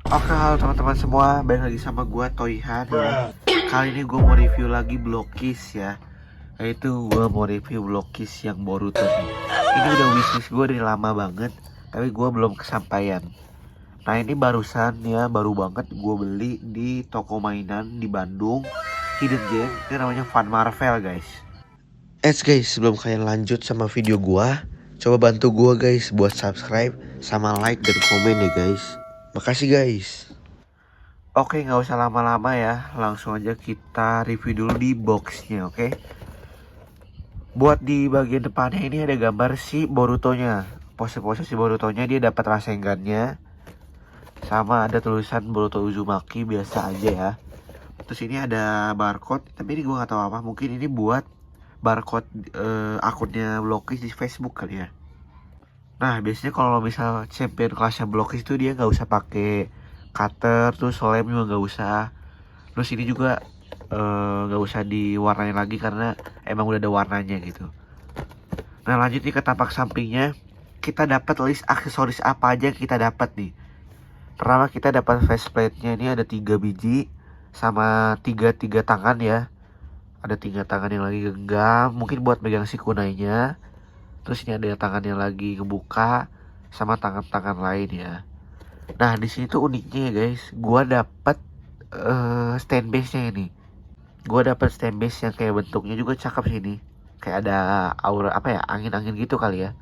Oke, halo teman-teman semua, balik lagi sama gua Toyhan ya. Kali ini gue mau review lagi Blokis ya. Yaitu gue mau review Blokis yang Boruto nih. Ini udah wishlist gue dari lama banget, tapi gue belum kesampaian. Nah ini barusan ya, baru banget gue beli di toko mainan di Bandung, Hidden Gem. Ini namanya Fun Marvel guys. Guys, sebelum kalian lanjut sama video gue, coba bantu gue guys buat subscribe sama like dan komen ya guys. Makasih guys. Oke, nggak usah lama-lama ya, langsung aja kita review dulu di boxnya, oke? Buat di bagian depannya ini ada gambar si Borutonya, pose-pose si Borutonya, dia dapat Rasengannya, sama ada tulisan Boruto Uzumaki biasa aja ya. Terus ini ada barcode, tapi ini gue nggak tahu apa, mungkin ini buat barcode akunnya Blokis di Facebook kali ya. Nah biasanya kalau misal champion kelasnya Blokis itu dia nggak usah pakai cutter, terus lem juga nggak usah. Terus ini juga nggak usah diwarnain lagi karena emang udah ada warnanya gitu. Nah lanjut nih ke tampak sampingnya, kita dapat list aksesoris apa aja yang kita dapat nih. Pertama kita dapat faceplate-nya, ini ada 3 biji sama tiga tangan ya. Ada 3 tangan yang lagi genggam, mungkin buat megang si kunainya. Terus ini ada tangan yang lagi ngebuka sama tangan-tangan lain ya. Nah di sini tuh uniknya ya guys, gua dapat stand base-nya ini. Gue dapet stand base yang kayak bentuknya juga cakep sih ini. Kayak ada aura apa ya, angin-angin gitu kali ya.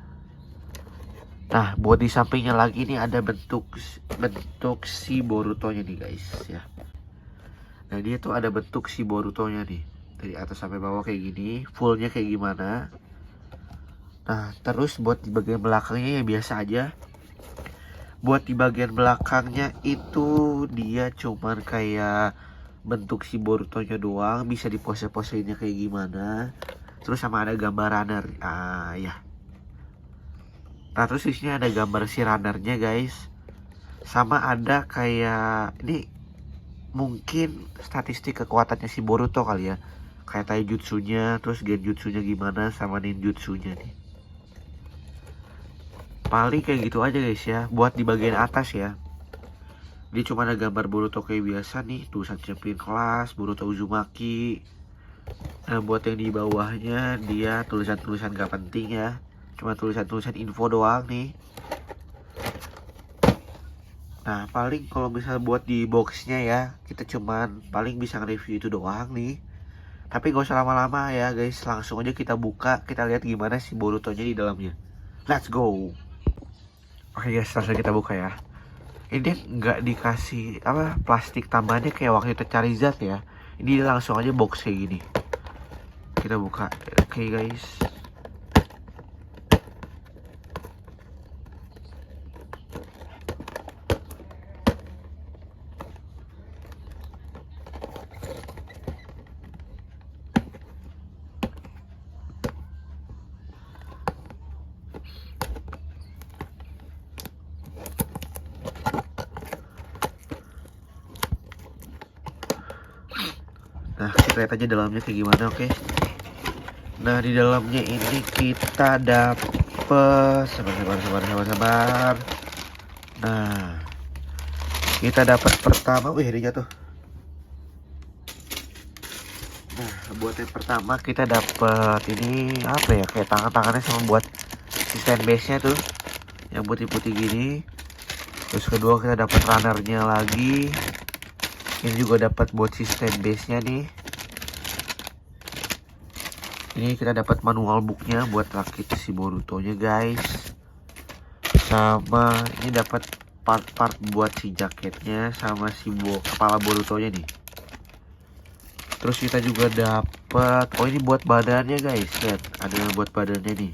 Nah, buat di sampingnya lagi nih ada bentuk si Borutonya nih guys ya. Nah, dia tuh ada bentuk si Borutonya nih. Dari atas sampai bawah kayak gini, fullnya kayak gimana. Nah, terus buat di bagian belakangnya ya biasa aja. Buat di bagian belakangnya itu dia cuman kayak bentuk si Borutonya doang, bisa di pose-posenya kayak gimana. Terus sama ada gambar runner ya. Nah terus di sini ada gambar si runnernya guys. Sama ada kayak ini mungkin statistik kekuatannya si Boruto kali ya. Kayak taijutsunya, terus genjutsunya gimana sama ninjutsunya nih. Paling kayak gitu aja guys ya. Buat di bagian atas ya, dia cuma ada gambar Boruto kayak biasa nih, tulisan champion kelas, Boruto Uzumaki. Nah buat yang di bawahnya dia tulisan-tulisan gak penting ya, cuma tulisan-tulisan info doang nih. Nah paling kalau misal buat di boxnya ya, kita cuman paling bisa nge-review itu doang nih. Tapi gak usah lama-lama ya guys, langsung aja kita buka, kita lihat gimana si Borutonya di dalamnya. Let's go. Oke guys, langsung kita buka ya. Ini nggak dikasih apa plastik tambahannya kayak waktu itu Charizard ya. Ini langsung aja box kayak gini. Kita buka. Oke guys. Nah kita lihat aja dalamnya kayak gimana, oke. Nah di dalamnya ini kita dapet sabar. Nah kita dapat pertama, wih ini jatuh. Nah buat yang pertama kita dapat ini apa ya, kayak tangan-tangannya sama buat si stand base nya tuh yang putih-putih gini. Terus kedua kita dapat runnernya lagi. Ini juga dapat buat si stand base nya nih. Ini kita dapat manual booknya buat rakit si Borutonya guys. Sama ini dapat part-part buat si jaketnya sama si kepala Borutonya nih. Terus kita juga dapat, oh ini buat badannya guys, lihat ada buat badannya nih.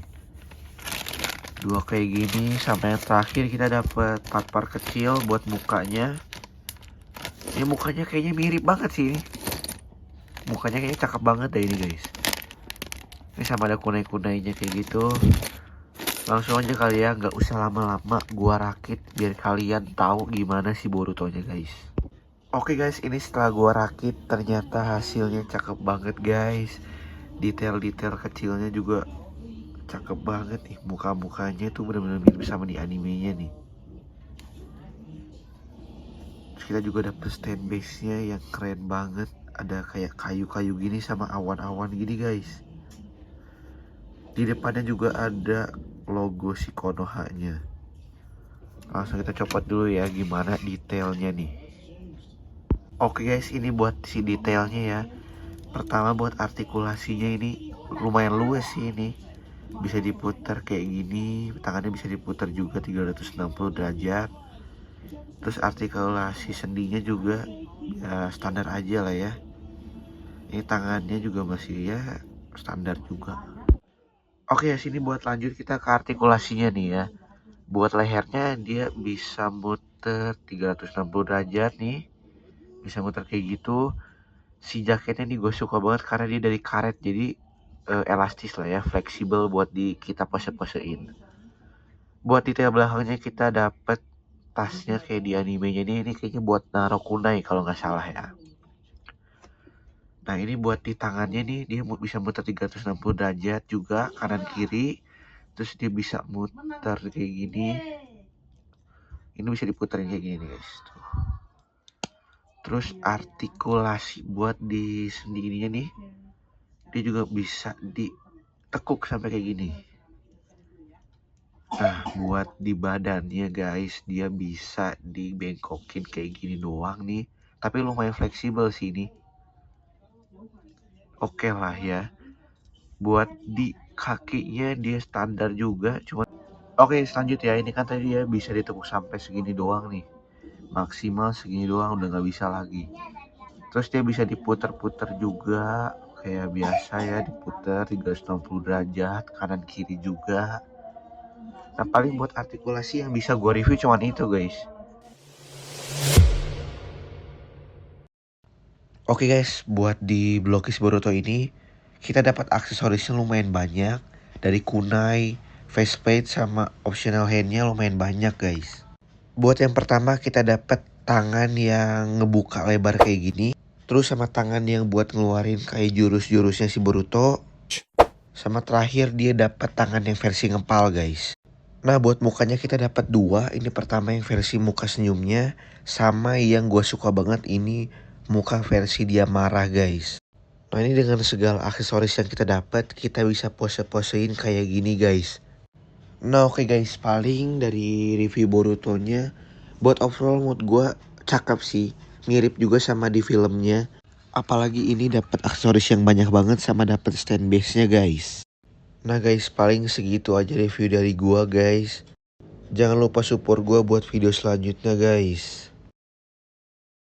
Dua kayak gini, sampai yang terakhir kita dapat part-part kecil buat mukanya. Ini mukanya kayaknya mirip banget sih ini. Mukanya kayaknya cakep banget deh ini guys. Ini sama ada kunai-kunainya kayak gitu. Langsung aja kali ya, nggak usah lama-lama gua rakit biar kalian tahu gimana sih Borutonya guys. Oke guys, ini setelah gua rakit ternyata hasilnya cakep banget guys. Detail-detail kecilnya juga cakep banget nih. Muka-mukanya tuh bener-bener mirip sama di animenya nih. kita juga dapet stand base-nya yang keren banget. Ada kayak kayu-kayu gini sama awan-awan gini guys. Di depannya juga ada logo si Konoha-nya. Langsung kita copot dulu ya gimana detailnya nih. Oke guys, ini buat si detailnya ya. Pertama buat artikulasinya ini lumayan luas sih ini. Bisa diputar kayak gini, tangannya bisa diputar juga 360 derajat. Terus artikulasi sendinya juga ya standar aja lah ya. Ini tangannya juga masih ya standar juga. Oke ya, sini buat lanjut kita ke artikulasinya nih ya. Buat lehernya dia bisa muter 360 derajat nih. Bisa muter kayak gitu. Si jaketnya nih gue suka banget karena dia dari karet, jadi elastis lah ya, fleksibel buat kita pose-posein. Buat detail belakangnya kita dapet tasnya kayak di animenya ini kayaknya buat naruh kunai kalau nggak salah ya. Nah ini buat di tangannya nih, dia bisa muter 360 derajat juga kanan kiri. Terus dia bisa muter kayak gini. Ini bisa diputerin kayak gini guys. Tuh. Terus artikulasi buat di sendi ininya nih, dia juga bisa ditekuk sampai kayak gini. Nah buat di badannya guys, dia bisa dibengkokin kayak gini doang nih. Tapi lumayan fleksibel sih ini. Oke lah ya. Buat di kakinya dia standar juga, cuma oke selanjutnya ini kan tadi ya bisa ditekuk sampai segini doang nih. Maksimal segini doang, udah nggak bisa lagi. Terus dia bisa diputer-puter juga kayak biasa ya, diputer 360 derajat kanan kiri juga. Nah paling buat artikulasi yang bisa gue review cuman itu guys. Oke guys, buat di Blokis Boruto ini kita dapat aksesorisnya lumayan banyak. Dari kunai, faceplate sama optional handnya lumayan banyak guys. Buat yang pertama kita dapat tangan yang ngebuka lebar kayak gini. Terus sama tangan yang buat ngeluarin kayak jurus-jurusnya si Boruto. Sama terakhir dia dapat tangan yang versi ngepal guys. Nah buat mukanya kita dapat dua. Ini pertama yang versi muka senyumnya, sama yang gue suka banget ini muka versi dia marah guys. Nah ini dengan segala aksesoris yang kita dapat, kita bisa pose-posein kayak gini guys. Nah oke guys, paling dari review Borutonya, buat overall mood gue cakep sih. Mirip juga sama di filmnya. Apalagi ini dapat aksesoris yang banyak banget sama dapat stand base-nya guys. Nah guys, paling segitu aja review dari gua guys. Jangan lupa support gua buat video selanjutnya guys.